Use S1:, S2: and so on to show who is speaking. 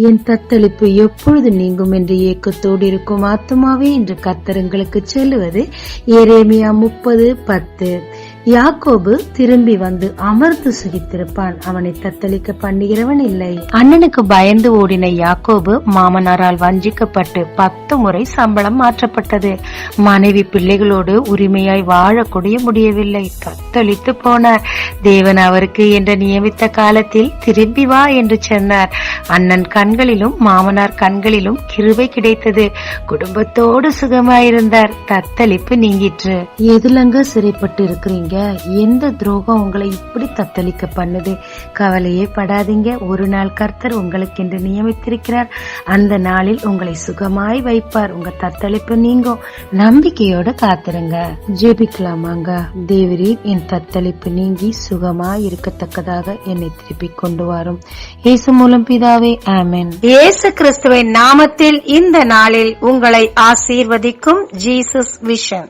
S1: என் தத்தளிப்பு எப்பொழுது நீங்கும் என்று ஏக்கத்தோடு இருக்கும் ஆத்துமாவே என்று கர்த்தர் உங்களுக்கு சொல்லுவது எரேமியா 30:10. யாக்கோபு திரும்பி வந்து அமர்ந்து சுகித்திருப்பான், அவனை தத்தளிக்க பண்ணுகிறவன் இல்லை. அண்ணனுக்கு பயந்து ஓடின யாக்கோபு மாமனாரால் வஞ்சிக்கப்பட்டு 10 முறை சம்பளம் மாற்றப்பட்டது. மனைவி பிள்ளைகளோடு உரிமையாய் வாழக்கூடிய முடியவில்லை. தத்தளித்து போனார். தேவன் அவருக்கு என்று நியமித்த காலத்தில் திரும்பி வா என்று சொன்னார். அண்ணன் கண்களிலும் மாமனார் கண்களிலும் கிருபை கிடைத்தது. குடும்பத்தோடு சுகமாயிருந்தார். தத்தளிப்பு நீங்கிற்று. எதுலங்க சிறைப்பட்டு இருக்கிறீங்க? எந்த துரோகம் உங்களை இப்படி தத்தளிக்க பண்ணுது? கவலையே படாதீங்க. ஒரு நாள் கர்த்தர் உங்களுக்கு என்று நியமித்திருக்கிறார். அந்த நாளில் உங்களை சுகமாய் வைப்பார். உங்க தத்தளிப்பு நீங்கும். நம்பிக்கையோட காத்துருங்க. ஜெபிக்கலாமாங்க. தேவரே, என் தத்தளிப்பு நீங்கி சுகமாய் இருக்கத்தக்கதாக என்னை திருப்பி கொண்டு வரும். இயேசு மூலம் பிதாவே, ஆமென்.
S2: இயேசு கிறிஸ்துவின் நாமத்தில் இந்த நாளில் உங்களை ஆசீர்வதிக்கும் ஜீசஸ் விஷன்.